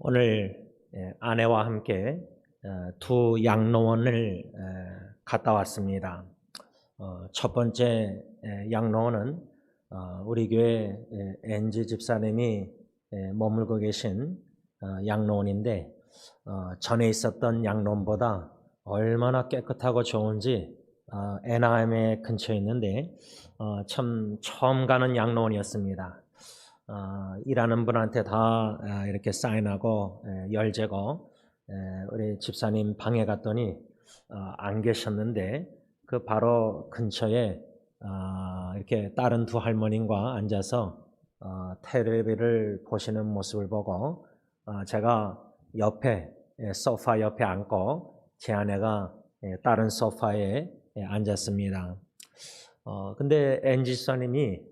오늘 아내와 함께 두 양로원을 갔다 왔습니다. 첫 번째 양로원은 우리 교회 NG 집사님이 머물고 계신 양로원인데 전에 있었던 양로원보다 얼마나 깨끗하고 좋은지 애나임에 근처에 있는데 참 처음 가는 양로원이었습니다. 일하는 분한테 다 이렇게 사인하고 열재고 우리 집사님 방에 갔더니 안 계셨는데 그 바로 근처에 이렇게 다른 두 할머님과 앉아서 텔레비를 보시는 모습을 보고 제가 옆에 소파 옆에 앉고 제 아내가 다른 소파에 앉았습니다. 근데 엔지 집사님이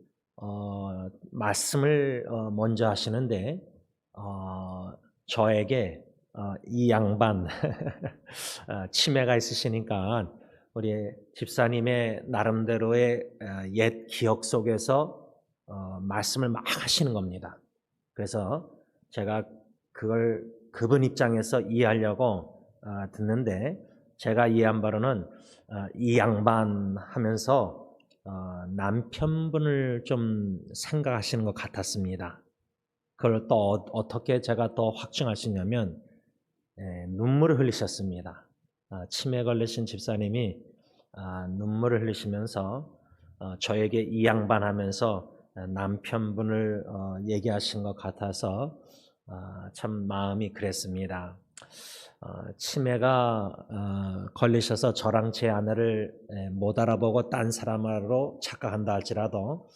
말씀을 먼저 하시는데 저에게 이 양반 치매가 있으시니까 우리 집사님의 나름대로의 옛 기억 속에서 말씀을 막 하시는 겁니다. 그래서 제가 그걸 그분 입장에서 이해하려고 듣는데 제가 이해한 바로는 이 양반 하면서 남편분을 좀 생각하시는 것 같았습니다. 그걸 또 어떻게 제가 또 확증할 수 있냐면 눈물을 흘리셨습니다. 치매 걸리신 집사님이 눈물을 흘리시면서 저에게 이 양반 하면서 남편분을 얘기하신 것 같아서 참 마음이 그랬습니다. 치매가 걸리셔서 저랑 제 아내를 못 알아보고 딴 사람으로 착각한다 할지라도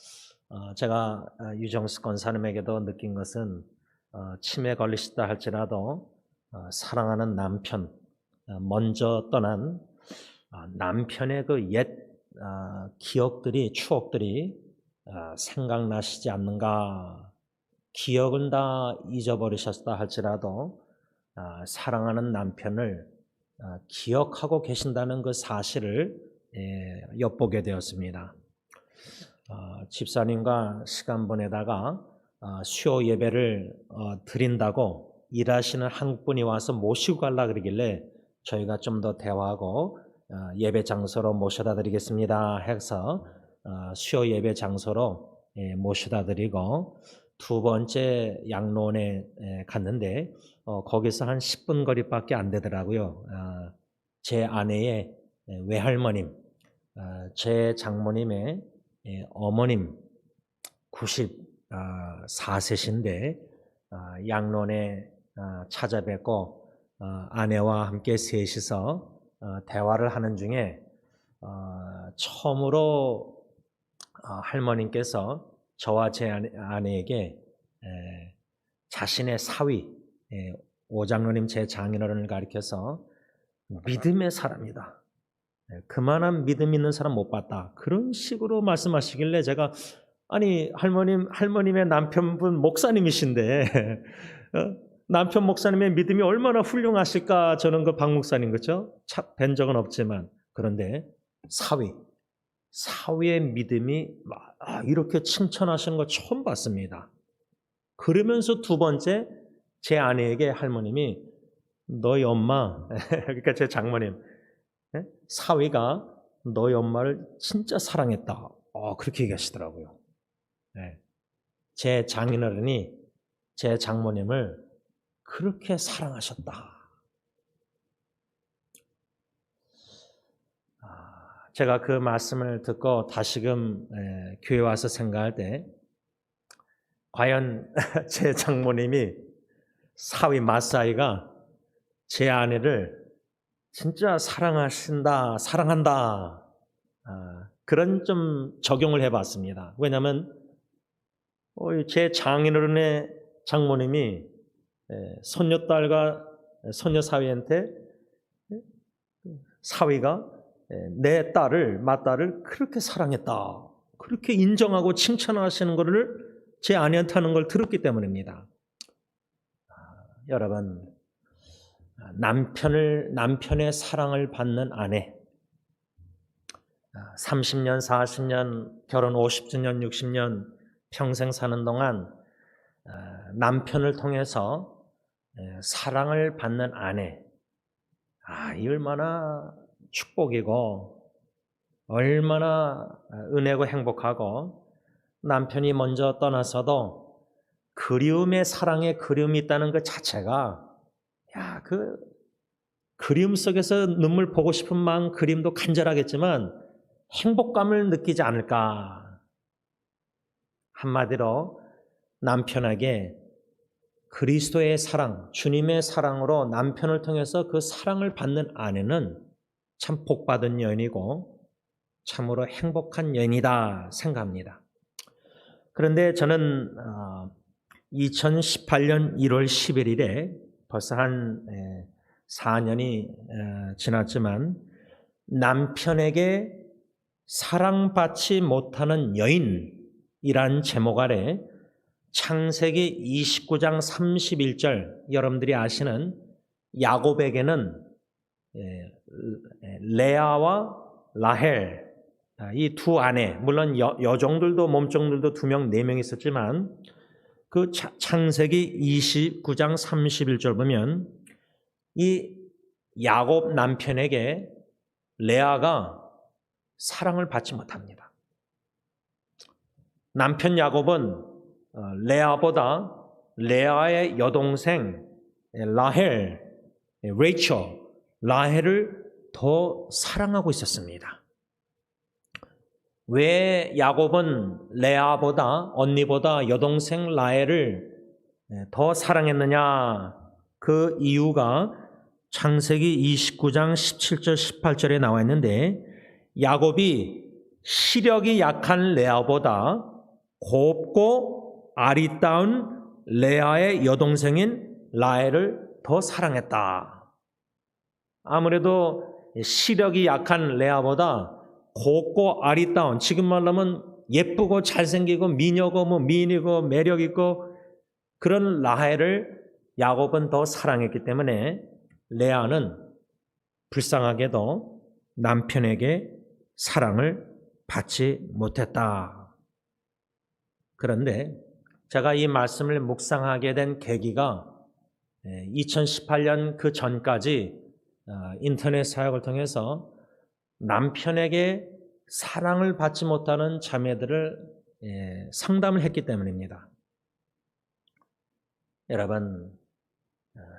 제가 유정수 권사님에게도 느낀 것은 치매 걸리시다 할지라도 사랑하는 남편, 먼저 떠난 남편의 그 옛 기억들이 추억들이 생각나시지 않는가. 기억은 다 잊어버리셨다 할지라도 사랑하는 남편을 기억하고 계신다는 그 사실을 엿보게 되었습니다. 집사님과 시간 보내다가 수요 예배를 드린다고 일하시는 한국분이 와서 모시고 가려고 그러길래 저희가 좀 더 대화하고 예배 장소로 모셔다 드리겠습니다 해서 수요 예배 장소로 모셔다 드리고 두 번째 양로원에 갔는데 거기서 한 10분 거리밖에 안 되더라고요. 제 아내의 외할머님, 제 장모님의 어머님 94세신데 양로원에 찾아뵙고 아내와 함께 셋이서 대화를 하는 중에 처음으로 할머님께서 저와 제 아내에게 자신의 사위 오장로님 제 장인어른을 가리켜서 믿음의 사람이다. 그만한 믿음 있는 사람 못 봤다. 그런 식으로 말씀하시길래 제가 아니 할머님의 남편분 목사님이신데 남편 목사님의 믿음이 얼마나 훌륭하실까. 저는 그 박 목사님 그렇죠? 뵌 적은 없지만 그런데 사위의 믿음이 이렇게 칭찬하시는 걸 처음 봤습니다. 그러면서 두 번째 제 아내에게 할머님이 너희 엄마 그러니까 제 장모님 사위가 너희 엄마를 진짜 사랑했다. 그렇게 얘기하시더라고요. 제 장인어른이 제 장모님을 그렇게 사랑하셨다. 제가 그 말씀을 듣고 다시금 교회 와서 생각할 때 과연 제 장모님이 사위 마사이가 제 아내를 진짜 사랑한다. 그런 좀 적용을 해봤습니다. 왜냐하면 제 장인어른의 장모님이 손녀딸과 손녀 사위한테 사위가 내 맏딸을 그렇게 사랑했다. 그렇게 인정하고 칭찬하시는 것을 제 아내한테 하는 걸 들었기 때문입니다. 여러분, 남편의 사랑을 받는 아내, 30년, 40년, 결혼 50주년, 60년 평생 사는 동안 남편을 통해서 사랑을 받는 아내, 이 얼마나 축복이고 얼마나 은혜고 행복하고, 남편이 먼저 떠나서도 그리움의 사랑에 그리움이 있다는 것 자체가, 그 그리움 속에서 눈물 보고 싶은 마음, 그림도 간절하겠지만 행복감을 느끼지 않을까. 한마디로 남편에게 그리스도의 사랑, 주님의 사랑으로 남편을 통해서 그 사랑을 받는 아내는 참 복받은 여인이고 참으로 행복한 여인이다 생각합니다. 그런데 저는 2018년 1월 11일에 벌써 한 4년이 지났지만, 남편에게 사랑받지 못하는 여인이란 제목 아래 창세기 29장 31절, 여러분들이 아시는 야곱에게는 레아와 라헬, 이 두 아내, 물론 여종들도 몸종들도 2명, 4명 있었지만 그 창세기 29장 31절 보면 이 야곱 남편에게 레아가 사랑을 받지 못합니다. 남편 야곱은 레아보다 레아의 여동생 라헬, 레이첼, 라헬을 더 사랑하고 있었습니다. 왜 야곱은 레아보다, 언니보다 여동생 라헬을 더 사랑했느냐? 그 이유가 창세기 29장 17절 18절에 나와 있는데, 야곱이 시력이 약한 레아보다 곱고 아리따운 레아의 여동생인 라헬을 더 사랑했다. 아무래도 시력이 약한 레아보다 곱고 아리따운, 지금 말하면 예쁘고 잘생기고 미녀고 미인이고 매력있고 그런 라헬을 야곱은 더 사랑했기 때문에 레아는 불쌍하게도 남편에게 사랑을 받지 못했다. 그런데 제가 이 말씀을 묵상하게 된 계기가 2018년 그 전까지 인터넷 사역을 통해서 남편에게 사랑을 받지 못하는 자매들을 상담을 했기 때문입니다. 여러분,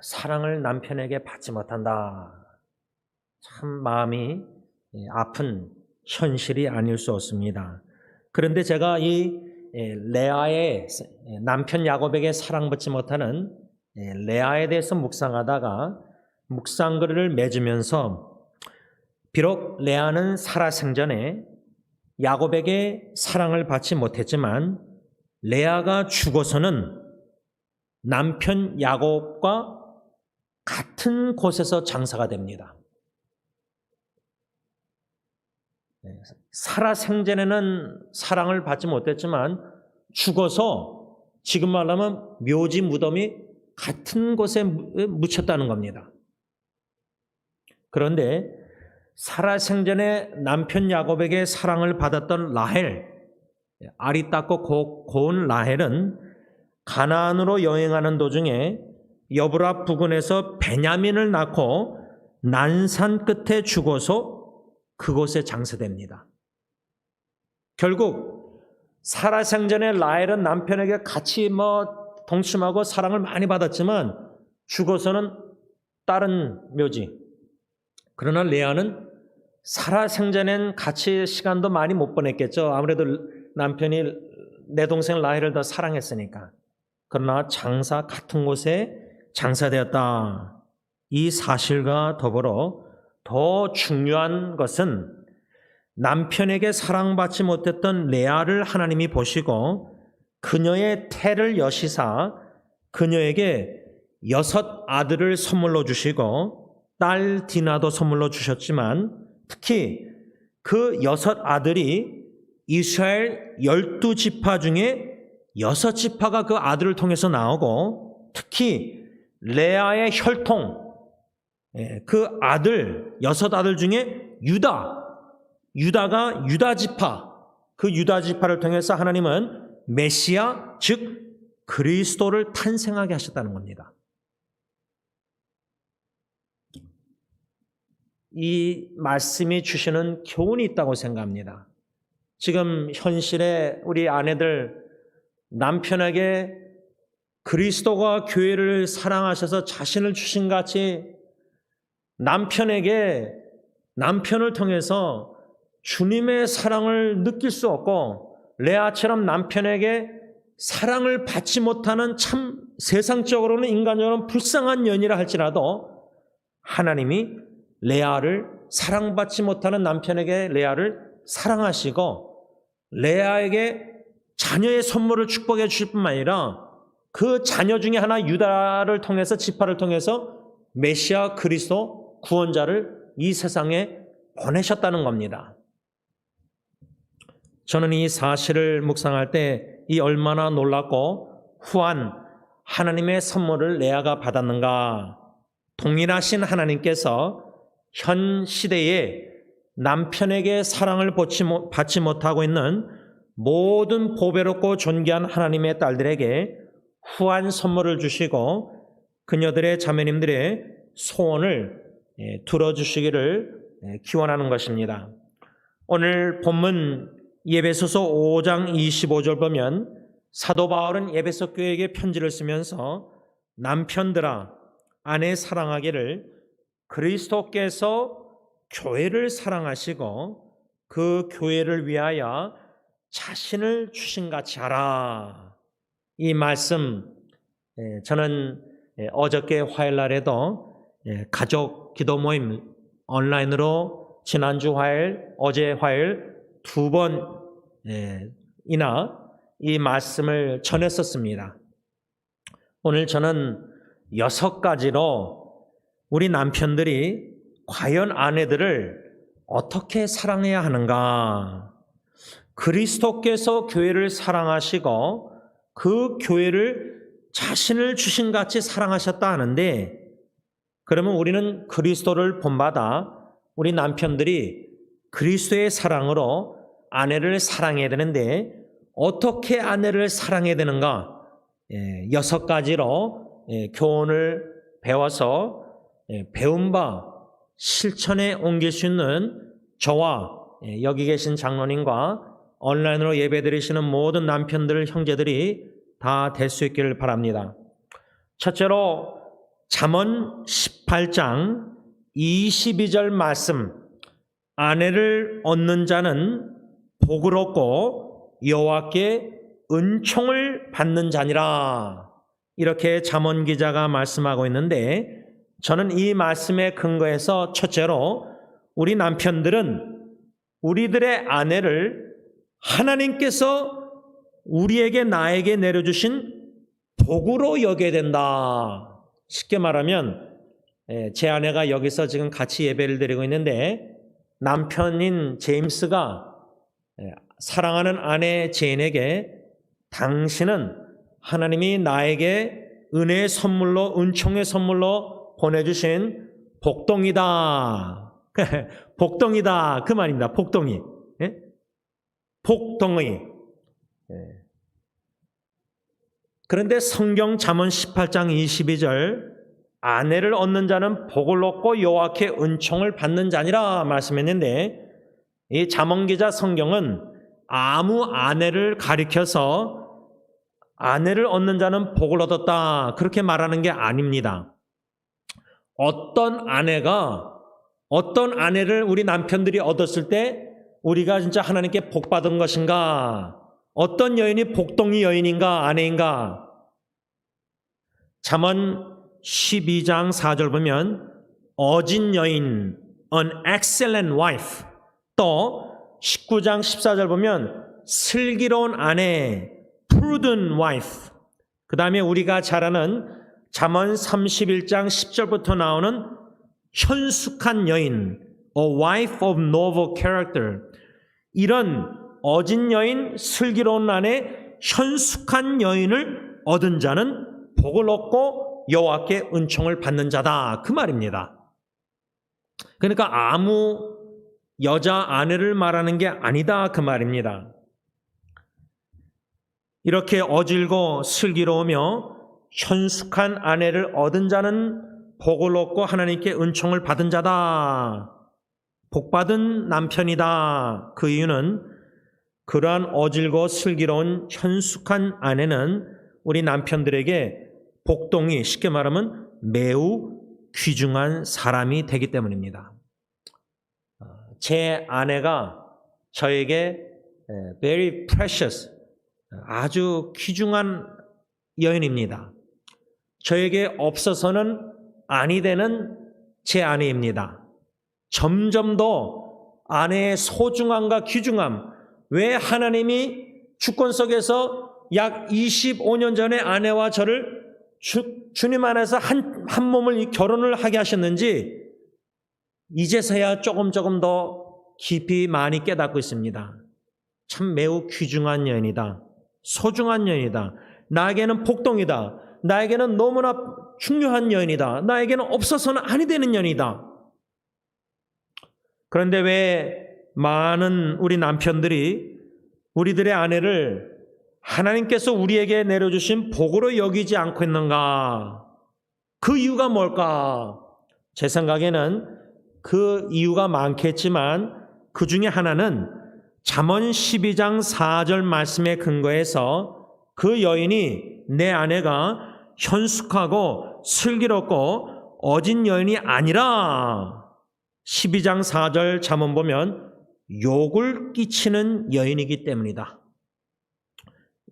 사랑을 남편에게 받지 못한다. 참 마음이 아픈 현실이 아닐 수 없습니다. 그런데 제가 이 레아의 남편 야곱에게 사랑받지 못하는 레아에 대해서 묵상하다가 묵상글을 맺으면서, 비록 레아는 살아생전에 야곱에게 사랑을 받지 못했지만 레아가 죽어서는 남편 야곱과 같은 곳에서 장사가 됩니다. 살아생전에는 사랑을 받지 못했지만 죽어서 지금 말하면 묘지 무덤이 같은 곳에 묻혔다는 겁니다. 그런데 살아생전에 남편 야곱에게 사랑을 받았던 라헬, 아리따고 고운 라헬은 가나안으로 여행하는 도중에 여브라 부근에서 베냐민을 낳고 난산 끝에 죽어서 그곳에 장사됩니다. 결국 살아생전에 라헬은 남편에게 같이 동침하고 사랑을 많이 받았지만 죽어서는 다른 묘지. 그러나 레아는 살아생전엔 같이 시간도 많이 못 보냈겠죠. 아무래도 남편이 내 동생 라헬을 더 사랑했으니까. 그러나 같은 곳에 장사되었다. 이 사실과 더불어 더 중요한 것은 남편에게 사랑받지 못했던 레아를 하나님이 보시고 그녀의 태를 여시사 그녀에게 6 아들을 선물로 주시고 딸 디나도 선물로 주셨지만, 특히 그 6 아들이 이스라엘 12지파 중에 6지파가 그 아들을 통해서 나오고, 특히 레아의 혈통, 그 아들 6 아들 중에 유다가 유다지파, 그 유다지파를 통해서 하나님은 메시아, 즉 그리스도를 탄생하게 하셨다는 겁니다. 이 말씀이 주시는 교훈이 있다고 생각합니다. 지금 현실에 우리 아내들 남편에게 그리스도가 교회를 사랑하셔서 자신을 주신 같이 남편에게 남편을 통해서 주님의 사랑을 느낄 수 없고 레아처럼 남편에게 사랑을 받지 못하는 참 세상적으로는 인간적으로는 불쌍한 연이라 할지라도 하나님이 레아를 사랑받지 못하는 남편에게 레아를 사랑하시고 레아에게 자녀의 선물을 축복해 주실 뿐만 아니라 그 자녀 중에 하나 유다를 통해서 지파를 통해서 메시아 그리스도 구원자를 이 세상에 보내셨다는 겁니다. 저는 이 사실을 묵상할 때 이 얼마나 놀랍고 후한 하나님의 선물을 레아가 받았는가. 동일하신 하나님께서 현 시대에 남편에게 사랑을 받지 못하고 있는 모든 보배롭고 존귀한 하나님의 딸들에게 후한 선물을 주시고 그녀들의 자매님들의 소원을 들어주시기를 기원하는 것입니다. 오늘 본문 에베소서 5장 25절 보면 사도 바울은 에베소 교회에게 편지를 쓰면서 남편들아 아내 사랑하기를 그리스도께서 교회를 사랑하시고 그 교회를 위하여 자신을 주신 같이 하라. 이 말씀 저는 어저께 화요일 날에도 가족 기도 모임 온라인으로 지난주 화요일, 어제 화요일 두 번이나 이 말씀을 전했었습니다. 오늘 저는 6가지로 우리 남편들이 과연 아내들을 어떻게 사랑해야 하는가? 그리스도께서 교회를 사랑하시고 그 교회를 자신을 주신같이 사랑하셨다 하는데 그러면 우리는 그리스도를 본받아 우리 남편들이 그리스도의 사랑으로 아내를 사랑해야 되는데 어떻게 아내를 사랑해야 되는가? 6가지로 교훈을 배워서 배운 바 실천에 옮길 수 있는 저와 여기 계신 장로님과 온라인으로 예배드리시는 모든 남편들, 형제들이 다 될 수 있기를 바랍니다. 첫째로 잠언 18장 22절 말씀 아내를 얻는 자는 복을 얻고 여호와께 은총을 받는 자니라 이렇게 잠언 기자가 말씀하고 있는데 저는 이 말씀에 근거해서 첫째로 우리 남편들은 우리들의 아내를 하나님께서 우리에게 나에게 내려주신 복으로 여겨야 된다. 쉽게 말하면 제 아내가 여기서 지금 같이 예배를 드리고 있는데 남편인 제임스가 사랑하는 아내 제인에게 당신은 하나님이 나에게 은혜의 선물로 은총의 선물로 보내주신 복덩이다. 복덩이다 그 말입니다. 복덩이. 복덩이. 그런데 성경 잠언 18장 22절 아내를 얻는 자는 복을 얻고 여호와께 은총을 받는 자니라 말씀했는데 이 잠언 기자 성경은 아무 아내를 가리켜서 아내를 얻는 자는 복을 얻었다 그렇게 말하는 게 아닙니다. 어떤 아내를 우리 남편들이 얻었을 때 우리가 진짜 하나님께 복 받은 것인가? 어떤 여인이 복덩이 여인인가 아내인가? 잠언 12장 4절 보면 어진 여인, an excellent wife. 또 19장 14절 보면 슬기로운 아내, prudent wife. 그 다음에 우리가 잘 아는 잠언 31장 10절부터 나오는 현숙한 여인, a wife of noble character. 이런 어진 여인, 슬기로운 아내, 현숙한 여인을 얻은 자는 복을 얻고 여호와께 은총을 받는 자다 그 말입니다. 그러니까 아무 여자 아내를 말하는 게 아니다 그 말입니다. 이렇게 어질고 슬기로우며 현숙한 아내를 얻은 자는 복을 얻고 하나님께 은총을 받은 자다. 복받은 남편이다. 그 이유는 그러한 어질고 슬기로운 현숙한 아내는 우리 남편들에게 복동이, 쉽게 말하면 매우 귀중한 사람이 되기 때문입니다. 제 아내가 저에게 very precious, 아주 귀중한 여인입니다. 저에게 없어서는 아니 되는 제 아내입니다. 점점 더 아내의 소중함과 귀중함, 왜 하나님이 주권 속에서 약 25년 전에 아내와 저를 주님 안에서 한 몸을 결혼을 하게 하셨는지 이제서야 조금 더 깊이 많이 깨닫고 있습니다. 참 매우 귀중한 여인이다. 소중한 여인이다. 나에게는 복동이다. 나에게는 너무나 중요한 여인이다. 나에게는 없어서는 아니 되는 여인이다. 그런데 왜 많은 우리 남편들이 우리들의 아내를 하나님께서 우리에게 내려주신 복으로 여기지 않고 있는가? 그 이유가 뭘까? 제 생각에는 그 이유가 많겠지만 그 중에 하나는 잠언 12장 4절 말씀에 근거해서 그 여인이, 내 아내가 현숙하고 슬기롭고 어진 여인이 아니라 12장 4절 잠언 보면 욕을 끼치는 여인이기 때문이다.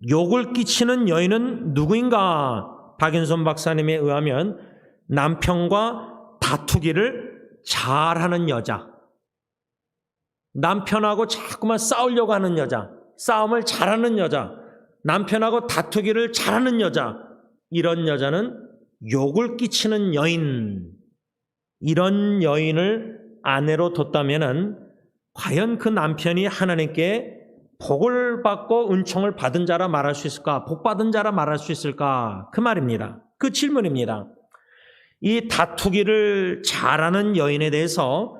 욕을 끼치는 여인은 누구인가? 박윤선 박사님에 의하면 남편과 다투기를 잘하는 여자, 남편하고 자꾸만 싸우려고 하는 여자, 싸움을 잘하는 여자, 남편하고 다투기를 잘하는 여자, 이런 여자는 욕을 끼치는 여인, 이런 여인을 아내로 뒀다면은 과연 그 남편이 하나님께 복을 받고 은총을 받은 자라 말할 수 있을까? 복 받은 자라 말할 수 있을까? 그 말입니다. 그 질문입니다. 이 다투기를 잘하는 여인에 대해서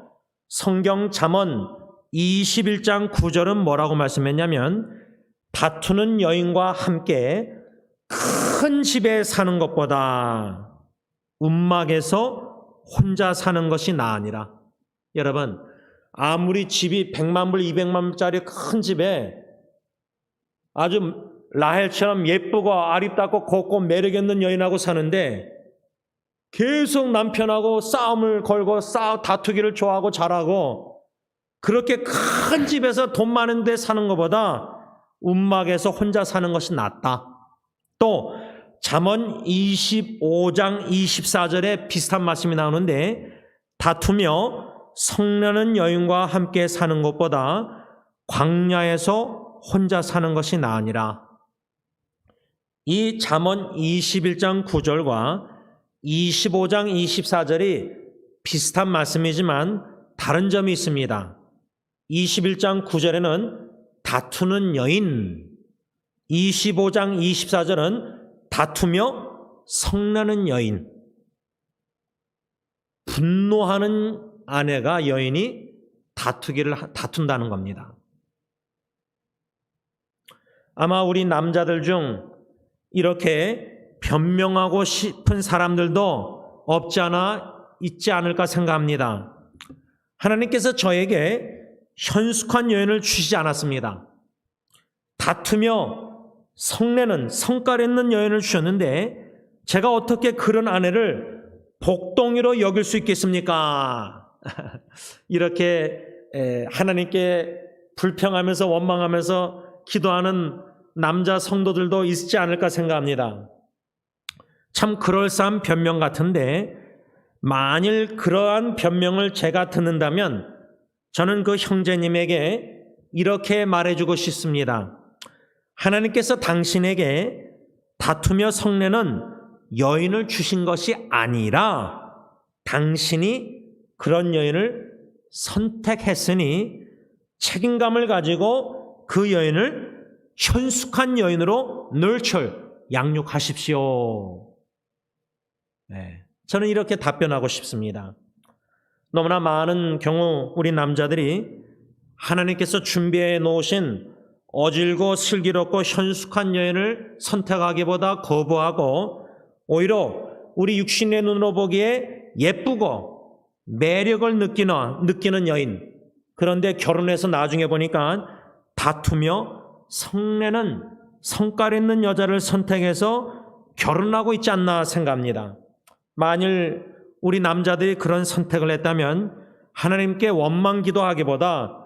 성경 잠언 21장 9절은 뭐라고 말씀했냐면, 다투는 여인과 함께 큰 집에 사는 것보다 움막에서 혼자 사는 것이 나으니라. 여러분, 아무리 집이 100만 불, 200만 불짜리 큰 집에 아주 라헬처럼 예쁘고 아리따고 곱고 매력있는 여인하고 사는데 계속 남편하고 싸움을 걸고 다투기를 좋아하고 잘하고, 그렇게 큰 집에서 돈 많은 데 사는 것보다 움막에서 혼자 사는 것이 낫다. 또 잠언 25장 24절에 비슷한 말씀이 나오는데, 다투며 성내는 여인과 함께 사는 것보다 광야에서 혼자 사는 것이 나으니라. 이 잠언 21장 9절과 25장 24절이 비슷한 말씀이지만 다른 점이 있습니다. 21장 9절에는 다투는 여인, 25장 24절은 다투며 성나는 여인, 분노하는 아내가, 여인이 다툰다는 겁니다. 아마 우리 남자들 중 이렇게 변명하고 싶은 사람들도 없지 않아 있지 않을까 생각합니다. 하나님께서 저에게 현숙한 여인을 주시지 않았습니다. 다투며 성내는, 성깔 있는 여인을 주셨는데 제가 어떻게 그런 아내를 복동이로 여길 수 있겠습니까? 이렇게 하나님께 불평하면서 원망하면서 기도하는 남자 성도들도 있지 않을까 생각합니다. 참 그럴싸한 변명 같은데, 만일 그러한 변명을 제가 듣는다면 저는 그 형제님에게 이렇게 말해주고 싶습니다. 하나님께서 당신에게 다투며 성내는 여인을 주신 것이 아니라 당신이 그런 여인을 선택했으니 책임감을 가지고 그 여인을 현숙한 여인으로 양육하십시오. 저는 이렇게 답변하고 싶습니다. 너무나 많은 경우 우리 남자들이 하나님께서 준비해 놓으신 어질고 슬기롭고 현숙한 여인을 선택하기보다 거부하고 오히려 우리 육신의 눈으로 보기에 예쁘고 매력을 느끼는 여인, 그런데 결혼해서 나중에 보니까 다투며 성내는 성깔 있는 여자를 선택해서 결혼하고 있지 않나 생각합니다. 만일 우리 남자들이 그런 선택을 했다면 하나님께 원망 기도하기보다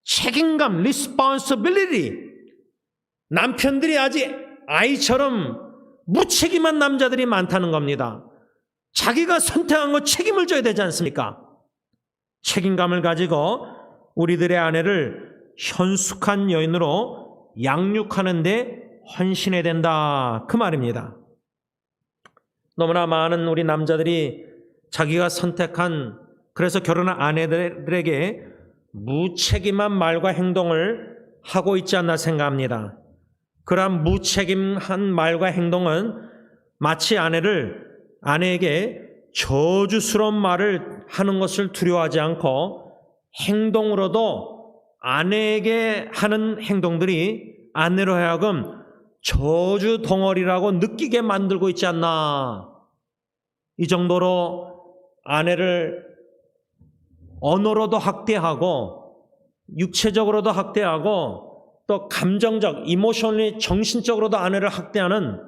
책임감, responsibility, 남편들이 아직 아이처럼 무책임한 남자들이 많다는 겁니다. 자기가 선택한 거 책임을 져야 되지 않습니까? 책임감을 가지고 우리들의 아내를 현숙한 여인으로 양육하는 데 헌신해야 된다, 그 말입니다. 너무나 많은 우리 남자들이 자기가 선택한, 그래서 결혼한 아내들에게 무책임한 말과 행동을 하고 있지 않나 생각합니다. 그러한 무책임한 말과 행동은 마치 아내에게 저주스러운 말을 하는 것을 두려워하지 않고 행동으로도 아내에게 하는 행동들이 아내로 하여금 저주 덩어리라고 느끼게 만들고 있지 않나. 이 정도로 아내를 언어로도 학대하고 육체적으로도 학대하고 또 감정적, 이모셔널리 정신적으로도 아내를 학대하는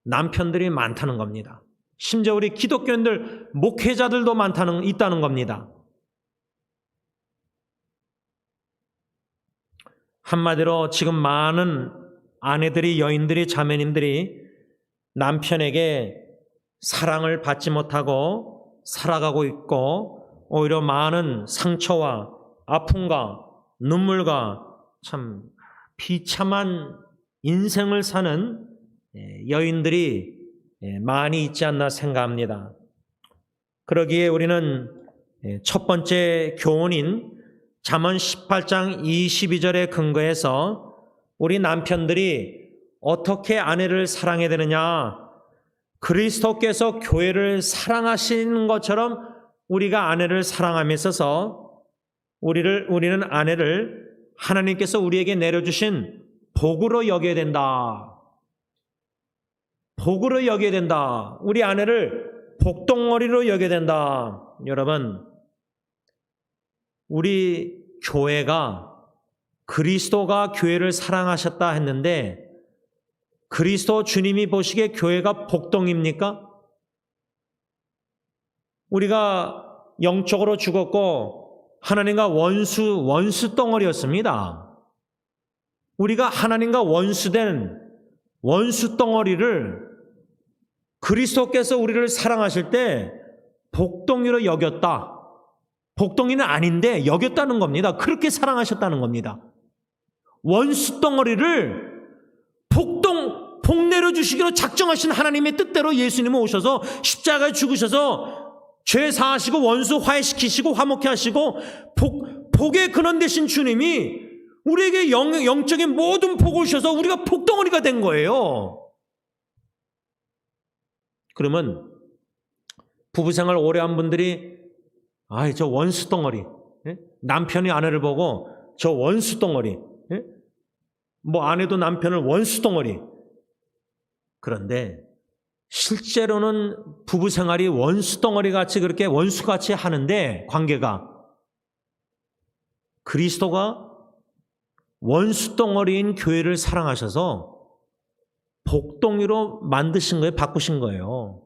남편들이 많다는 겁니다. 심지어 우리 기독교인들, 목회자들도 있다는 겁니다. 한마디로 지금 많은 아내들이, 여인들이, 자매님들이 남편에게 사랑을 받지 못하고 살아가고 있고 오히려 많은 상처와 아픔과 눈물과 참 비참한 인생을 사는 여인들이 많이 있지 않나 생각합니다. 그러기에 우리는 첫 번째 교훈인 잠언 18장 22절에 근거해서 우리 남편들이 어떻게 아내를 사랑해야 되느냐, 그리스도께서 교회를 사랑하시는 것처럼 우리가 아내를 사랑함에 있어서 우리는 아내를 하나님께서 우리에게 내려주신 복으로 여겨야 된다. 복으로 여겨야 된다. 우리 아내를 복덩어리로 여겨야 된다. 여러분, 우리 교회가 그리스도가 교회를 사랑하셨다 했는데 그리스도 주님이 보시기에 교회가 복덩입니까? 우리가 영적으로 죽었고 하나님과 원수 덩어리였습니다. 우리가 하나님과 원수된 원수 덩어리를 그리스도께서 우리를 사랑하실 때 복덩이로 여겼다. 복덩이는 아닌데 여겼다는 겁니다. 그렇게 사랑하셨다는 겁니다. 원수 덩어리를 복 내려주시기로 작정하신 하나님의 뜻대로 예수님은 오셔서 십자가에 죽으셔서 죄 사하시고 원수 화해시키시고 화목케 하시고 복의 근원 되신 주님이 우리에게 영적인 모든 복을 주셔서 우리가 복덩어리가 된 거예요. 그러면 부부생활 오래 한 분들이 저 원수 덩어리, 남편이 아내를 보고 저 원수 덩어리, 뭐 아내도 남편을 원수 덩어리. 그런데 실제로는 부부 생활이 원수 덩어리 같이 그렇게 원수같이 하는데 관계가 그리스도가 원수 덩어리인 교회를 사랑하셔서 복덩이로 만드신 거예요. 바꾸신 거예요.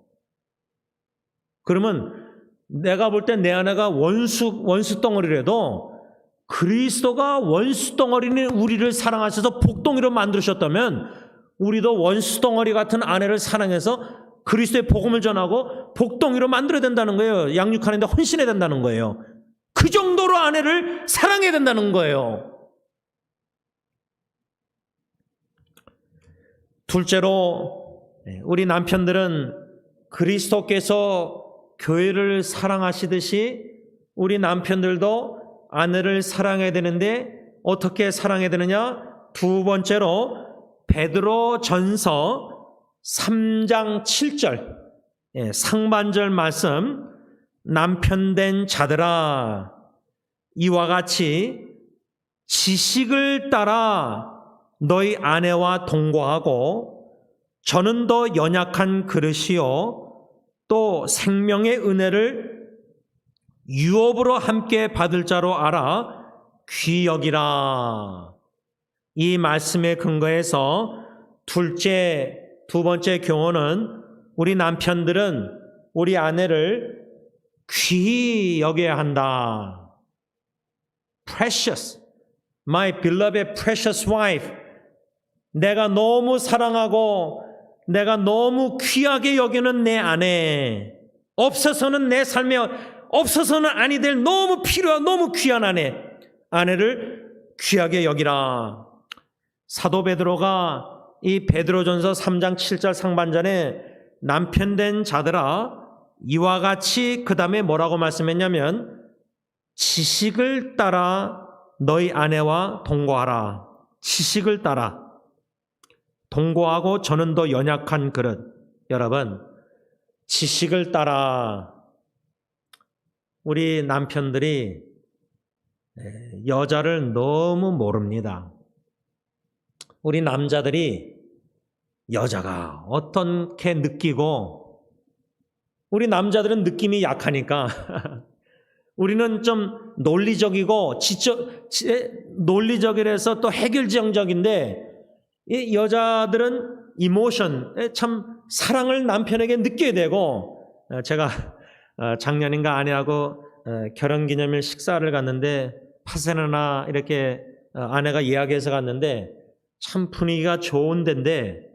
그러면 내가 볼 때 내 아내가 원수 덩어리라도 그리스도가 원수 덩어리인 우리를 사랑하셔서 복덩이로 만드셨다면 우리도 원수 덩어리 같은 아내를 사랑해서 그리스도의 복음을 전하고 복덩이로 만들어야 된다는 거예요. 양육하는 데 헌신해야 된다는 거예요. 그 정도로 아내를 사랑해야 된다는 거예요. 둘째로 우리 남편들은 그리스도께서 교회를 사랑하시듯이 우리 남편들도 아내를 사랑해야 되는데 어떻게 사랑해야 되느냐? 두 번째로 베드로 전서 3장 7절 상반절 말씀, 남편된 자들아 이와 같이 지식을 따라 너희 아내와 동거하고 저는 더 연약한 그릇이요 또 생명의 은혜를 유업으로 함께 받을 자로 알아 귀히 여기라. 이 말씀에 근거해서 두 번째 교훈은 우리 남편들은 우리 아내를 귀히 여겨야 한다. Precious, my beloved precious wife. 내가 너무 사랑하고 내가 너무 귀하게 여기는 내 아내. 없어서는 내 삶에 없어서는 아니 될 너무 필요한 너무 귀한 아내를 귀하게 여기라. 사도 베드로가 이 베드로전서 3장 7절 상반전에 남편 된 자들아 이와 같이 그 다음에 뭐라고 말씀했냐면 지식을 따라 너희 아내와 동거하라. 지식을 따라 동거하고 저는 더 연약한 그릇. 여러분 지식을 따라 우리 남편들이 여자를 너무 모릅니다. 우리 남자들이 여자가 어떻게 느끼고 우리 남자들은 느낌이 약하니까 우리는 좀 논리적이고 논리적이라서 또 해결지향적인데 이 여자들은 이모션, 참 사랑을 남편에게 느껴야 되고 제가 작년인가 아내하고 결혼기념일 식사를 갔는데 파세나나 이렇게 아내가 예약해서 갔는데 참 분위기가 좋은 데인데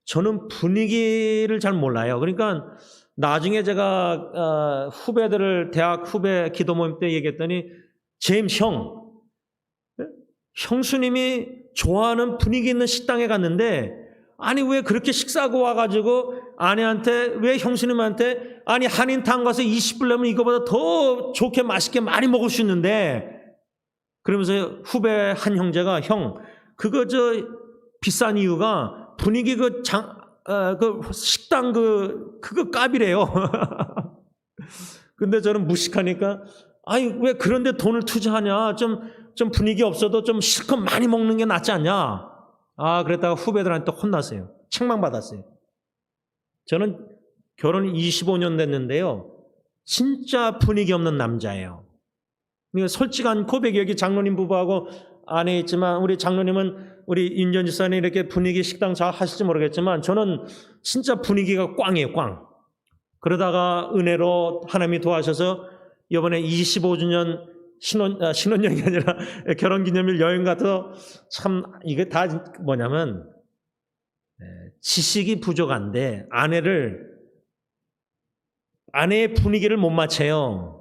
저는 분위기를 잘 몰라요. 그러니까 나중에 제가 후배들을 대학 후배 기도 모임 때 얘기했더니 제임스 형수님이 좋아하는 분위기 있는 식당에 갔는데 아니 왜 그렇게 식사하고 와가지고 아내한테 왜 형수님한테 아니 한인타운 가서 20불 내면 이거보다 더 좋게 맛있게 많이 먹을 수 있는데 그러면서 후배 한 형제가 형 그거 비싼 이유가 분위기 그 식당 그거 값이래요. 근데 저는 무식하니까 아니 왜 그런데 돈을 투자하냐 좀 분위기 없어도 좀 실컷 많이 먹는 게 낫지 않냐. 그랬다가 후배들한테 혼났어요. 책망받았어요. 저는 결혼 25년 됐는데요. 진짜 분위기 없는 남자예요. 솔직한 고백이 여기 장로님 부부하고 아내 있지만 우리 장로님은 우리 인전 집사님 이렇게 분위기 식당 잘 하실지 모르겠지만 저는 진짜 분위기가 꽝이에요. 꽝. 그러다가 은혜로 하나님이 도와셔서 이번에 25주년 신혼여행이 아니라 결혼기념일 여행 가서 참 이게 다 뭐냐면 지식이 부족한데 아내의 분위기를 못 맞춰요.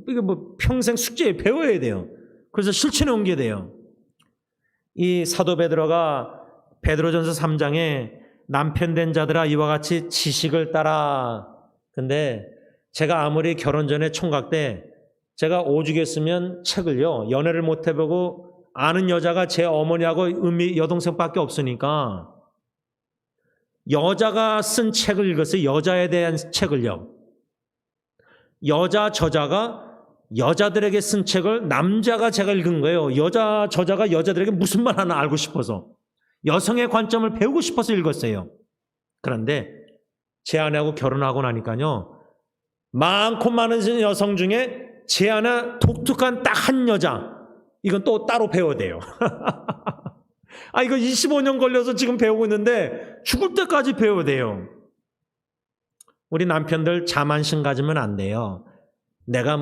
이거 뭐 평생 숙제에 배워야 돼요. 그래서 실천에 옮겨야 돼요. 이 사도 베드로가 베드로전서 3장에 남편 된 자들아 이와 같이 지식을 따라. 근데 제가 아무리 결혼 전에 총각 때 제가 오죽했으면 책을요 연애를 못 해보고 아는 여자가 제 어머니하고 여동생밖에 없으니까 여자가 쓴 책을 읽었어요. 여자에 대한 책을요. 여자 저자가 여자들에게 쓴 책을 남자가 제가 읽은 거예요. 여자 저자가 여자들에게 무슨 말 하나 알고 싶어서 여성의 관점을 배우고 싶어서 읽었어요. 그런데 제 아내하고 결혼하고 나니까요. 많고 많은 여성 중에 제 아내 독특한 딱 한 여자 이건 또 따로 배워야 돼요. 이거 25년 걸려서 지금 배우고 있는데 죽을 때까지 배워야 돼요. 우리 남편들 자만심 가지면 안 돼요. 내가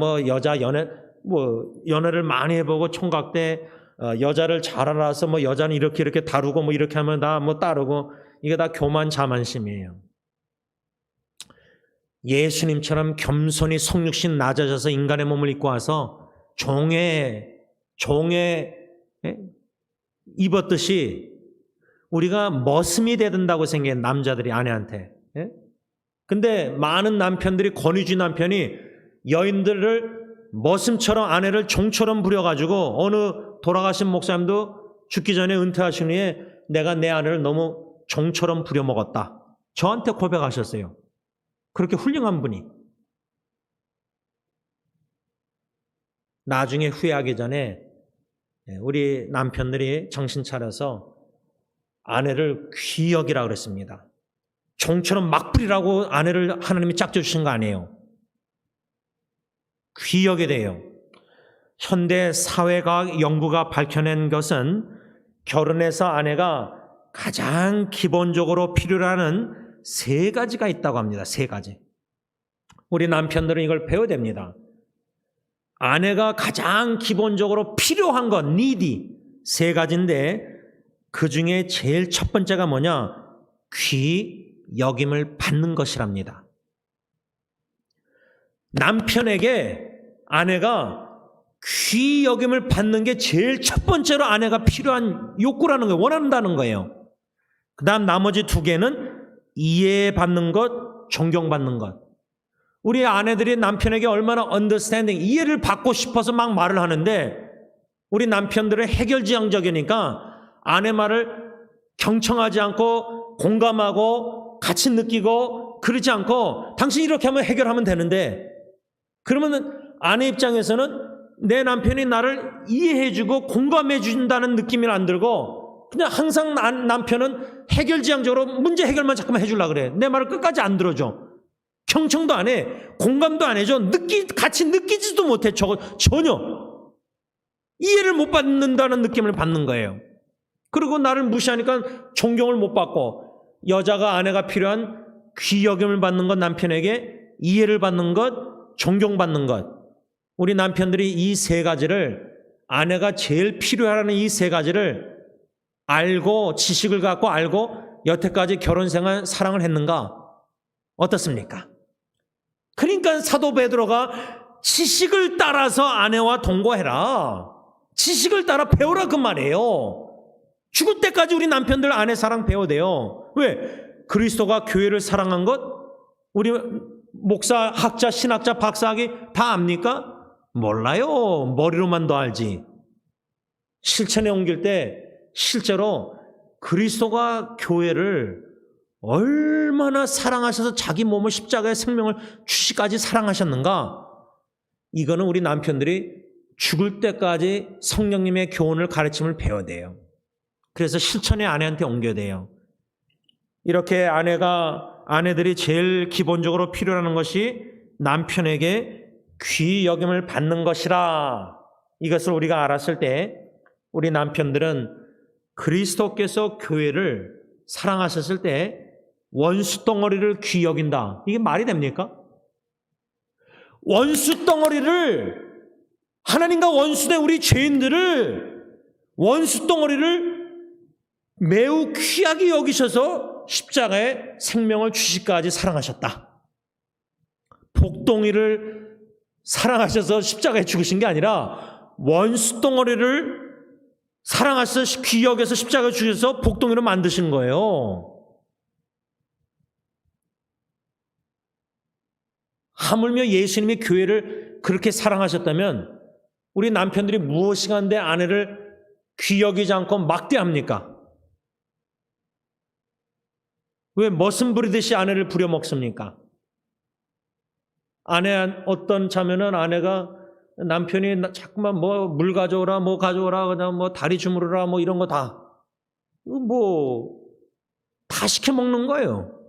연애를 많이 해보고 총각 때 여자를 잘 알아서 여자는 이렇게 다루고 이렇게 하면 다 따르고 이게 다 교만 자만심이에요. 예수님처럼 겸손히 성육신 낮아져서 인간의 몸을 입고 와서 종에 입었듯이 우리가 머슴이 돼야 된다고 생각해 남자들이 아내한테. 근데 많은 남편들이 권위주의 남편이 여인들을 머슴처럼 아내를 종처럼 부려가지고 어느 돌아가신 목사님도 죽기 전에 은퇴하신 후에 내가 내 아내를 너무 종처럼 부려먹었다. 저한테 고백하셨어요. 그렇게 훌륭한 분이. 나중에 후회하기 전에 우리 남편들이 정신 차려서 아내를 귀히 여기라 그랬습니다. 종처럼 막 부리라고 아내를 하나님이 짝져 주신 거 아니에요. 귀여게 돼요. 현대 사회과학 연구가 밝혀낸 것은 결혼해서 아내가 가장 기본적으로 필요로 하는 세 가지가 있다고 합니다. 세 가지. 우리 남편들은 이걸 배워야 됩니다. 아내가 가장 기본적으로 필요한 것, needy, 세 가지인데 그 중에 제일 첫 번째가 뭐냐? 귀 여김을 받는 것이랍니다. 남편에게 아내가 귀 여김을 받는 게 제일 첫 번째로 아내가 필요한 욕구라는 거예요. 원한다는 거예요. 그 다음 나머지 두 개는 이해받는 것, 존경받는 것. 우리 아내들이 남편에게 얼마나 understanding, 이해를 받고 싶어서 막 말을 하는데 우리 남편들은 해결지향적이니까 아내 말을 경청하지 않고 공감하고 같이 느끼고 그러지 않고 당신이 이렇게 하면 해결하면 되는데 그러면 아내 입장에서는 내 남편이 나를 이해해주고 공감해준다는 느낌이 안 들고 그냥 항상 남편은 해결지향적으로 문제 해결만 자꾸만 해주려고 그래. 내 말을 끝까지 안 들어줘. 경청도 안 해. 공감도 안 해줘. 같이 느끼지도 못해. 전혀. 이해를 못 받는다는 느낌을 받는 거예요. 그리고 나를 무시하니까 존경을 못 받고 여자가 아내가 필요한 귀 여김을 받는 것, 남편에게 이해를 받는 것, 존경받는 것. 우리 남편들이 이 세 가지를 아내가 제일 필요하는 이 세 가지를 알고 지식을 갖고 알고 여태까지 결혼 생활 사랑을 했는가? 어떻습니까? 그러니까 사도 베드로가 지식을 따라서 아내와 동거해라. 지식을 따라 배우라 그 말이에요. 죽을 때까지 우리 남편들 아내 사랑 배워야 돼요. 왜? 그리스도가 교회를 사랑한 것 우리 목사, 학자, 신학자, 박사학위 다 압니까? 몰라요. 머리로만 더 알지. 실천에 옮길 때 실제로 그리스도가 교회를 얼마나 사랑하셔서 자기 몸을 십자가의 생명을 주시까지 사랑하셨는가? 이거는 우리 남편들이 죽을 때까지 성령님의 교훈을 가르침을 배워야 돼요. 그래서 실천에 아내한테 옮겨야 돼요. 이렇게 아내들이 제일 기본적으로 필요로 것이 남편에게 귀 여김을 받는 것이라. 이것을 우리가 알았을 때 우리 남편들은 그리스도께서 교회를 사랑하셨을 때 원수 덩어리를 귀 여긴다. 이게 말이 됩니까? 원수 덩어리를 하나님과 원수된 우리 죄인들을 원수 덩어리를 매우 귀하게 여기셔서 십자가에 생명을 주시기까지 사랑하셨다. 복덩이를 사랑하셔서 십자가에 죽으신 게 아니라 원수 덩어리를 사랑하셔서 귀 여겨서 십자가에 죽여서 복덩이로 만드신 거예요. 하물며 예수님이 교회를 그렇게 사랑하셨다면 우리 남편들이 무엇이간데 아내를 귀 여기지 않고 막대합니까? 왜 머슴 부리듯이 아내를 부려먹습니까? 어떤 자매는 아내가 남편이 자꾸만 뭐 물 가져오라, 뭐 가져오라, 그냥 뭐 다리 주무르라, 뭐 이런 거 다 시켜 먹는 거예요.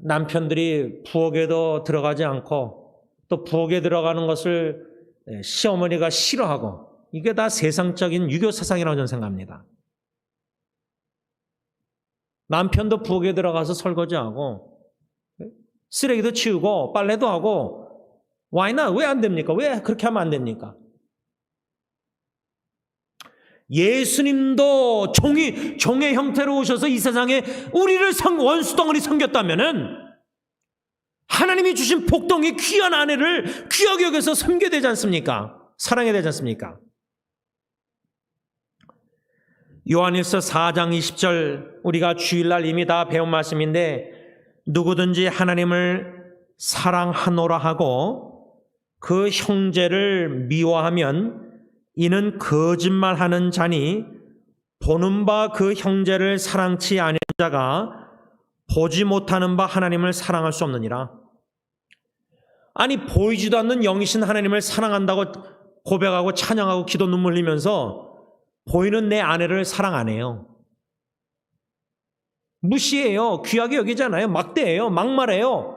남편들이 부엌에도 들어가지 않고 또 부엌에 들어가는 것을 시어머니가 싫어하고 이게 다 세상적인 유교 사상이라고 저는 생각합니다. 남편도 부엌에 들어가서 설거지하고 쓰레기도 치우고 빨래도 하고 Why not? 왜 안 됩니까? 왜 그렇게 하면 안 됩니까? 예수님도 종의 형태로 오셔서 이 세상에 우리를 원수덩어리 섬겼다면은 하나님이 주신 복덩이 귀한 아내를 귀하게 여겨서 섬겨야 되지 않습니까? 사랑해야 되지 않습니까? 요한일서 4장 20절 우리가 주일날 이미 다 배운 말씀인데 누구든지 하나님을 사랑하노라 하고 그 형제를 미워하면 이는 거짓말하는 자니 보는 바 그 형제를 사랑치 아니하는 자가 보지 못하는 바 하나님을 사랑할 수 없느니라. 아니 보이지도 않는 영이신 하나님을 사랑한다고 고백하고 찬양하고 기도 눈물 흘리면서 보이는 내 아내를 사랑 안 해요. 무시해요. 귀하게 여기잖아요. 막대해요. 막말해요.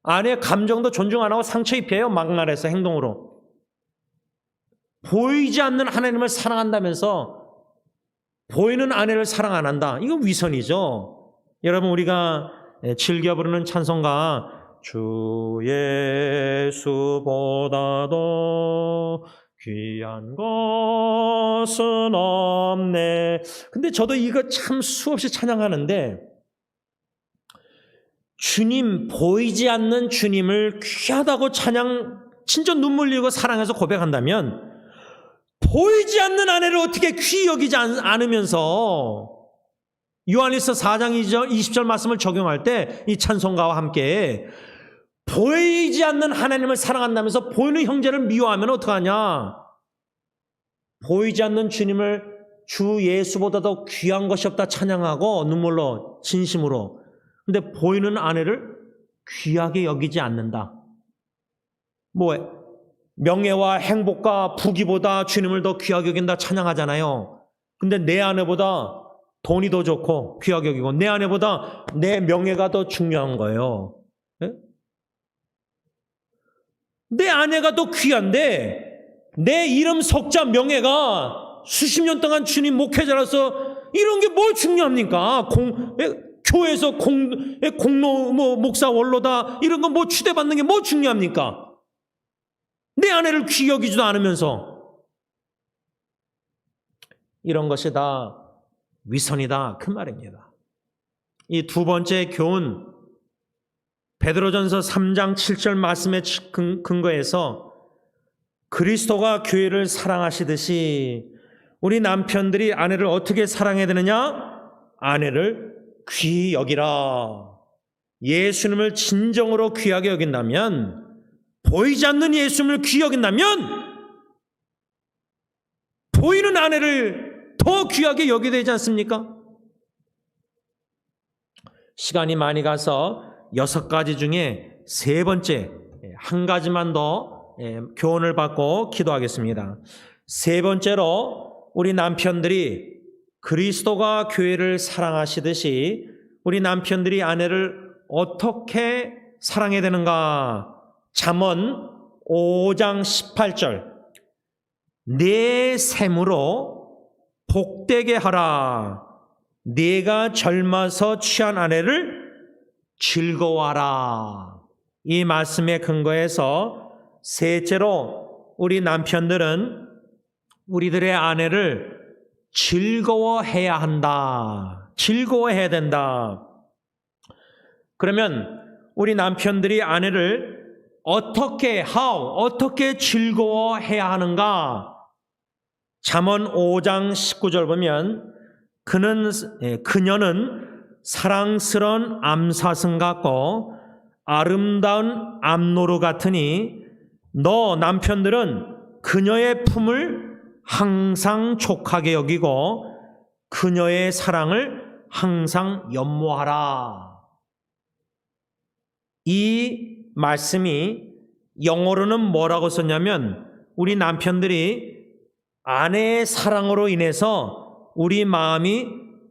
아내의 감정도 존중 안 하고 상처 입혀요. 막말해서 행동으로. 보이지 않는 하나님을 사랑한다면서 보이는 아내를 사랑 안 한다. 이건 위선이죠. 여러분, 우리가 즐겨 부르는 찬송가 주 예수보다도 귀한 것은 없네. 근데 저도 이거 참 수없이 찬양하는데, 주님, 보이지 않는 주님을 귀하다고 진짜 눈물 흘리고 사랑해서 고백한다면 보이지 않는 아내를 어떻게 귀히 여기지 않으면서 요한일서 4장 20절 말씀을 적용할 때 이 찬송가와 함께 보이지 않는 하나님을 사랑한다면서 보이는 형제를 미워하면 어떡하냐? 보이지 않는 주님을 주 예수보다도 귀한 것이 없다 찬양하고 눈물로 진심으로, 근데 보이는 아내를 귀하게 여기지 않는다. 명예와 행복과 부귀보다 주님을 더 귀하게 여긴다 찬양하잖아요. 근데 내 아내보다 돈이 더 좋고 귀하게 여기고 내 아내보다 내 명예가 더 중요한 거예요. 네? 내 아내가 더 귀한데 내 이름 석자 명예가 수십 년 동안 주님 목회자라서 이런 게 뭘 중요합니까? 교회에서 공로 목사 원로다 이런 거 뭐 추대받는 게 뭐 중요합니까? 내 아내를 귀히 여기지도 않으면서. 이런 것이 다 위선이다 그 말입니다. 이 두 번째 교훈, 베드로전서 3장 7절 말씀에 근거해서 그리스도가 교회를 사랑하시듯이 우리 남편들이 아내를 어떻게 사랑해야 되느냐? 아내를 귀히 여기라. 예수님을 진정으로 귀하게 여긴다면, 보이지 않는 예수님을 귀히 여긴다면 보이는 아내를 더 귀하게 여기야 되지 않습니까? 시간이 많이 가서 6가지 중에 3번째, 한 가지만 더 교훈을 받고 기도하겠습니다. 3번째로 우리 남편들이 그리스도가 교회를 사랑하시듯이 우리 남편들이 아내를 어떻게 사랑해야 되는가? 잠언 5장 18절, 내 샘으로 복되게 하라. 네가 젊어서 취한 아내를 즐거워하라. 이 말씀에 근거해서 셋째로 우리 남편들은 우리들의 아내를 즐거워해야 한다. 즐거워해야 된다. 그러면 우리 남편들이 아내를 어떻게 즐거워해야 하는가? 잠언 5장 19절 보면 그녀는 사랑스러운 암사슴 같고 아름다운 암노루 같으니 너 남편들은 그녀의 품을 항상 촉하게 여기고 그녀의 사랑을 항상 연모하라. 이 말씀이 영어로는 뭐라고 썼냐면 우리 남편들이 아내의 사랑으로 인해서 우리 마음이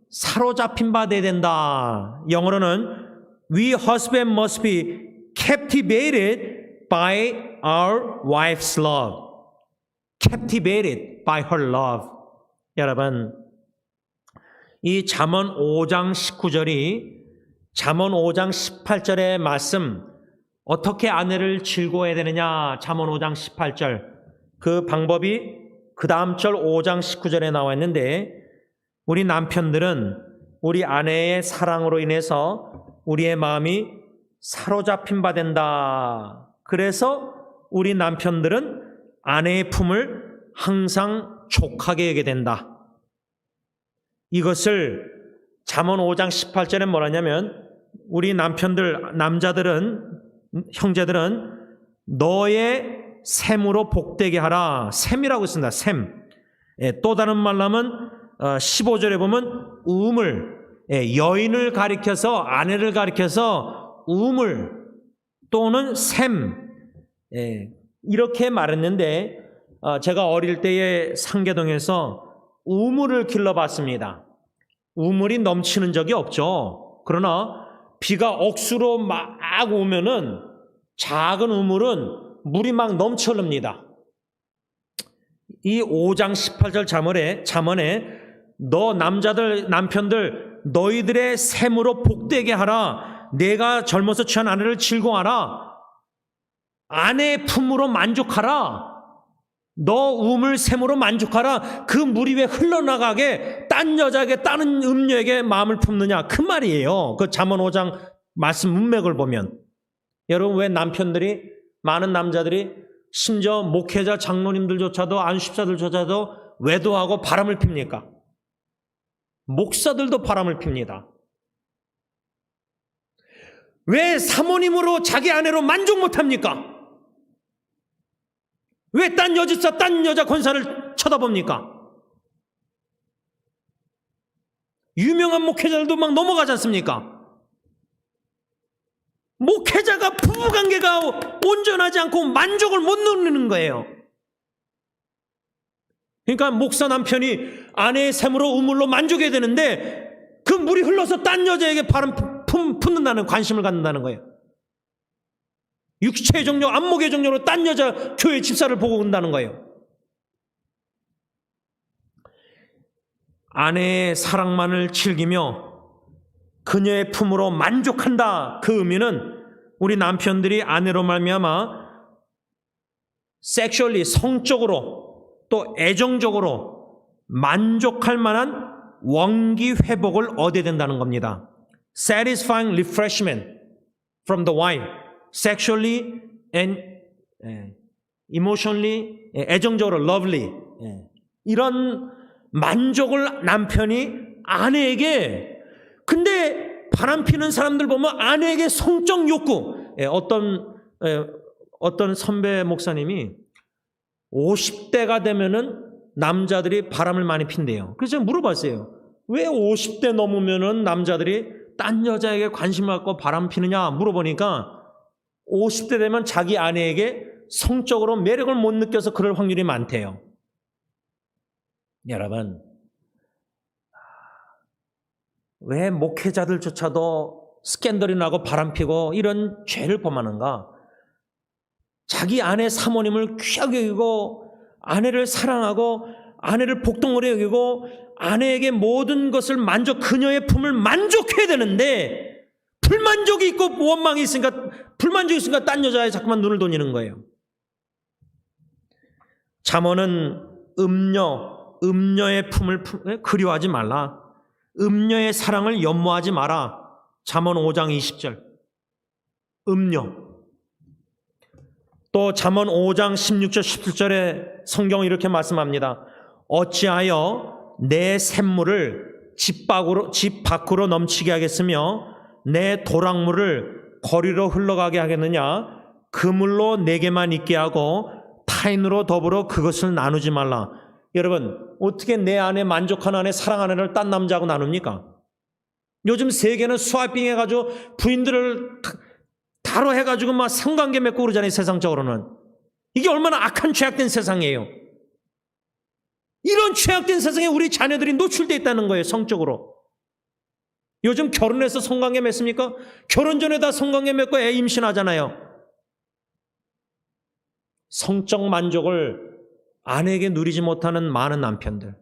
사로잡힌 바 돼야 된다. 영어로는 We husband must be captivated by our wife's love. Captivated by her love. 여러분, 이 잠언 5장 19절이 잠언 5장 18절의 말씀, 어떻게 아내를 즐거워해야 되느냐? 잠언 5장 18절. 그 방법이 그 다음 절 5장 19절에 나와 있는데, 우리 남편들은 우리 아내의 사랑으로 인해서 우리의 마음이 사로잡힌 바 된다. 그래서 우리 남편들은 아내의 품을 항상 촉하게 여기게 된다. 이것을 잠언 5장 18절에 뭐라냐면 우리 남편들, 남자들은, 형제들은 너의 샘으로 복되게 하라. 샘이라고 있습니다. 샘. 또 다른 말로 하면 15절에 보면 우물, 여인을 가리켜서, 아내를 가리켜서 우물 또는 샘, 이렇게 말했는데, 제가 어릴 때에 상계동에서 우물을 길러봤습니다. 우물이 넘치는 적이 없죠. 그러나 비가 억수로 막 오면은 작은 우물은 물이 막 넘쳐 흐릅니다. 이 5장 18절 잠언에 너 남편들 너희들의 샘으로 복되게 하라. 내가 젊어서 취한 아내를 즐거워하라. 아내의 품으로 만족하라. 너 우물 샘으로 만족하라. 그 물이 왜 흘러나가게 딴 여자에게 다른 음녀에게 마음을 품느냐, 그 말이에요. 그 잠언 5장 말씀 문맥을 보면. 여러분, 왜 많은 남자들이 심지어 목회자 장로님들조차도 안수집사들조차도 외도하고 바람을 핍니까? 목사들도 바람을 핍니다. 왜 사모님으로 자기 아내로 만족 못합니까? 왜 딴 여자 권사를 쳐다봅니까? 유명한 목회자들도 막 넘어가지 않습니까? 목회자가 부부관계가 온전하지 않고 만족을 못 누리는 거예요. 그러니까 목사 남편이 아내의 샘으로 우물로 만족해야 되는데 그 물이 흘러서 딴 여자에게 바람 품는다는, 관심을 갖는다는 거예요. 육체의 정력, 안목의 정력으로 딴 여자 교회 집사를 보고 온다는 거예요. 아내의 사랑만을 즐기며 그녀의 품으로 만족한다. 그 의미는 우리 남편들이 아내로 말미암아 섹슈얼리, 성적으로 또 애정적으로 만족할 만한 원기 회복을 얻어야 된다는 겁니다. Satisfying refreshment from the wife, sexually and emotionally, 애정적으로 lovely, 이런 만족을 남편이 아내에게. 근데 바람피는 사람들 보면 아내에게 성적 욕구. 어떤 선배 목사님이 50대가 되면은 남자들이 바람을 많이 핀대요. 그래서 제가 물어봤어요. 왜 50대 넘으면은 남자들이 딴 여자에게 관심을 갖고 바람 피느냐 물어보니까 50대 되면 자기 아내에게 성적으로 매력을 못 느껴서 그럴 확률이 많대요. 여러분, 왜 목회자들조차도 스캔들이 나고 바람피고 이런 죄를 범하는가? 자기 아내 사모님을 귀하게 여기고 아내를 사랑하고 아내를 복동으로 여기고 아내에게 모든 것을 그녀의 품을 만족해야 되는데 불만족이 있고 원망이 있으니까, 불만족이 있으니까 딴 여자에 자꾸만 눈을 돌리는 거예요. 잠언은 음녀의 품을 그리워하지 말라. 음녀의 사랑을 연모하지 마라. 잠언 5장 20절. 음녀. 또 잠언 5장 16절 17절에 성경은 이렇게 말씀합니다. 어찌하여 내 샘물을 집 밖으로 넘치게 하겠으며 내 도랑물을 거리로 흘러가게 하겠느냐. 그물로 내게만 있게 하고 타인으로 더불어 그것을 나누지 말라. 여러분, 어떻게 내 안에 만족한 아내, 사랑하는 아내를 딴 남자하고 나눕니까? 요즘 세계는 스와이핑 해가지고 부인들을 다로 해가지고 막 성관계 맺고 그러잖아요, 세상적으로는. 이게 얼마나 악한 죄악된 세상이에요. 이런 죄악된 세상에 우리 자녀들이 노출되어 있다는 거예요, 성적으로. 요즘 결혼해서 성관계 맺습니까? 결혼 전에 다 성관계 맺고 애 임신하잖아요. 성적 만족을 아내에게 누리지 못하는 많은 남편들.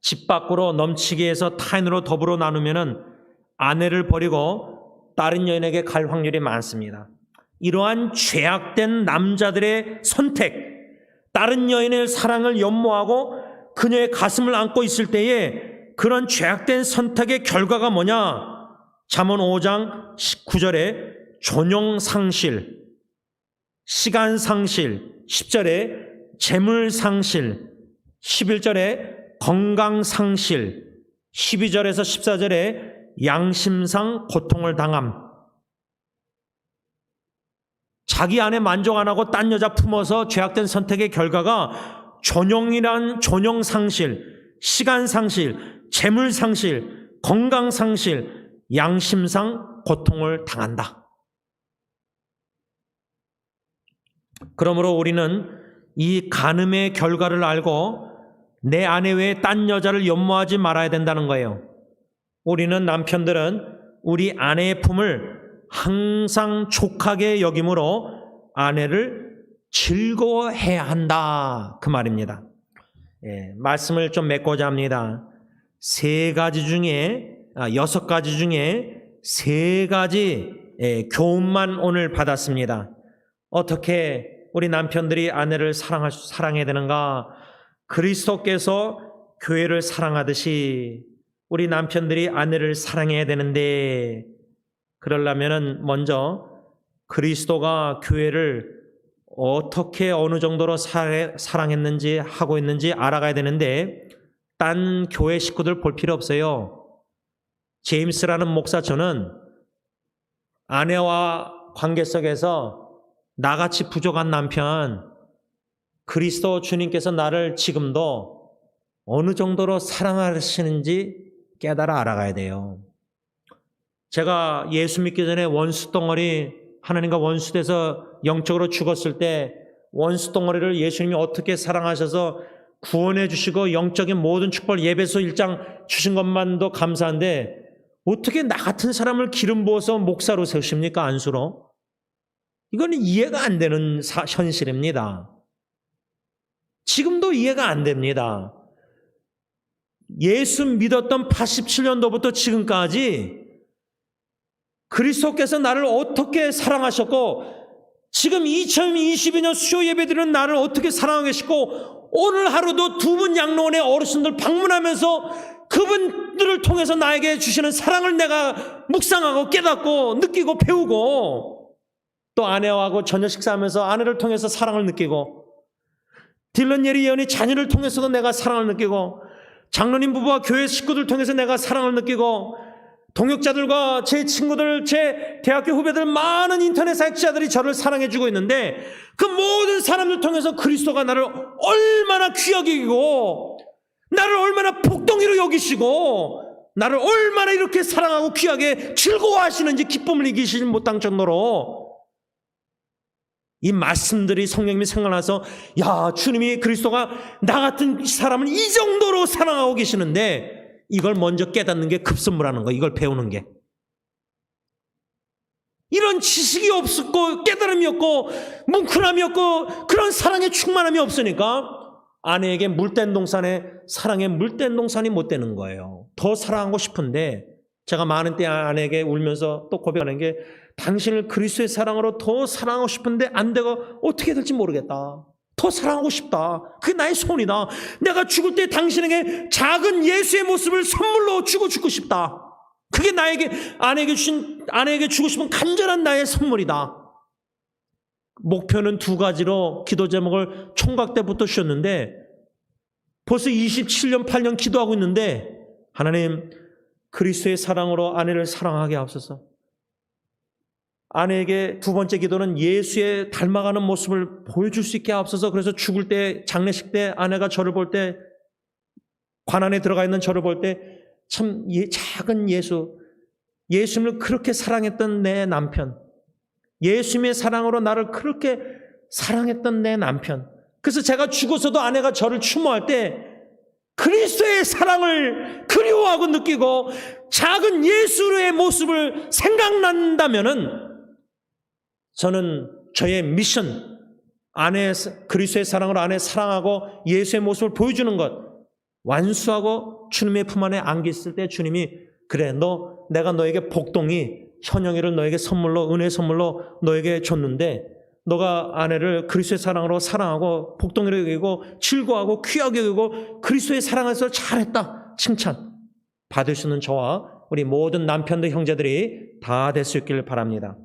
집 밖으로 넘치게 해서 타인으로 더불어 나누면은 아내를 버리고 다른 여인에게 갈 확률이 많습니다. 이러한 죄악된 남자들의 선택, 다른 여인의 사랑을 연모하고 그녀의 가슴을 안고 있을 때에 그런 죄악된 선택의 결과가 뭐냐? 잠언 5장 19절에 존용상실, 시간상실, 10절에 재물상실, 11절에 건강상실, 12절에서 14절에 양심상 고통을 당함. 자기 안에 만족 안 하고 딴 여자 품어서 죄악된 선택의 결과가 존용상실, 시간상실, 재물상실, 건강상실, 양심상 고통을 당한다. 그러므로 우리는 이 간음의 결과를 알고 내 아내 외에 딴 여자를 연모하지 말아야 된다는 거예요. 우리는 남편들은 우리 아내의 품을 항상 족하게 여김으로 아내를 즐거워해야 한다, 그 말입니다. 말씀을 좀 맺고자 합니다. 6가지 중에 3가지 교훈만 오늘 받았습니다. 어떻게 우리 남편들이 아내를 사랑해야 되는가? 그리스도께서 교회를 사랑하듯이 우리 남편들이 아내를 사랑해야 되는데, 그러려면은 먼저 그리스도가 교회를 어떻게 어느 정도로 사랑했는지 하고 있는지 알아가야 되는데, 딴 교회 식구들 볼 필요 없어요. 제임스라는 목사처는 아내와 관계 속에서 나같이 부족한 남편, 그리스도 주님께서 나를 지금도 어느 정도로 사랑하시는지 깨달아 알아가야 돼요. 제가 예수 믿기 전에 원수 덩어리, 하나님과 원수돼서 영적으로 죽었을 때 원수 덩어리를 예수님이 어떻게 사랑하셔서 구원해 주시고 영적인 모든 축복, 예배소 1장 주신 것만도 감사한데 어떻게 나 같은 사람을 기름 부어서 목사로 세우십니까? 안수로. 이거는 이해가 안 되는 현실입니다. 지금도 이해가 안 됩니다. 예수 믿었던 87년도부터 지금까지 그리스도께서 나를 어떻게 사랑하셨고, 지금 2022년 수요 예배드리는 나를 어떻게 사랑하고 계시고, 오늘 하루도 2분 양로원의 어르신들 방문하면서 그분들을 통해서 나에게 주시는 사랑을 내가 묵상하고 깨닫고 느끼고 배우고, 또 아내하고 저녁 식사하면서 아내를 통해서 사랑을 느끼고, 딜런 예리 예언이 자녀를 통해서도 내가 사랑을 느끼고, 장로님 부부와 교회 식구들 통해서 내가 사랑을 느끼고, 동역자들과 제 친구들, 제 대학교 후배들, 많은 인터넷 사역자들이 저를 사랑해주고 있는데, 그 모든 사람들 통해서 그리스도가 나를 얼마나 귀하게 여기고, 나를 얼마나 복덩이로 여기시고, 나를 얼마나 이렇게 사랑하고 귀하게 즐거워하시는지 기쁨을 이기시지 못할 정도로 이 말씀들이 성령님이 생각나서, 야, 주님이 그리스도가 나 같은 사람을 이 정도로 사랑하고 계시는데, 이걸 먼저 깨닫는 게 급선무라는 거, 이걸 배우는 게. 이런 지식이 없었고 깨달음이 없고 뭉클함이 없고 그런 사랑의 충만함이 없으니까 아내에게 물된 동산에 사랑의 물된 동산이 못 되는 거예요. 더 사랑하고 싶은데, 제가 많은 때 아내에게 울면서 또 고백하는 게, 당신을 그리스도의 사랑으로 더 사랑하고 싶은데 안 되고 어떻게 될지 모르겠다. 더 사랑하고 싶다. 그게 나의 소원이다. 내가 죽을 때 당신에게 작은 예수의 모습을 선물로 주고 죽고 싶다. 그게 나에게 아내에게 주고 싶은 간절한 나의 선물이다. 목표는 2가지로 기도 제목을 총각 때부터 주셨는데 벌써 27년 8년 기도하고 있는데, 하나님 그리스도의 사랑으로 아내를 사랑하게 하옵소서. 아내에게 2번째 기도는 예수의 닮아가는 모습을 보여줄 수 있게 하옵소서. 그래서 죽을 때, 장례식 때 아내가 저를 볼 때, 관안에 들어가 있는 저를 볼 때 참 작은 예수님을 그렇게 사랑했던 내 남편, 예수님의 사랑으로 나를 그렇게 사랑했던 내 남편. 그래서 제가 죽어서도 아내가 저를 추모할 때 그리스도의 사랑을 그리워하고 느끼고 작은 예수의 모습을 생각난다면은, 저는 저의 미션, 그리스도의 사랑으로 아내 사랑하고 예수의 모습을 보여주는 것 완수하고 주님의 품 안에 안겨 있을 때 주님이, 그래, 내가 너에게 복동이, 현영이를 너에게 선물로, 은혜 선물로 너에게 줬는데, 너가 아내를 그리스도의 사랑으로 사랑하고 복동이로 여기고 즐거워하고 귀하게 여기고 그리스도의 사랑에서 잘했다, 칭찬 받을 수 있는 저와 우리 모든 남편들, 형제들이 다 될 수 있기를 바랍니다.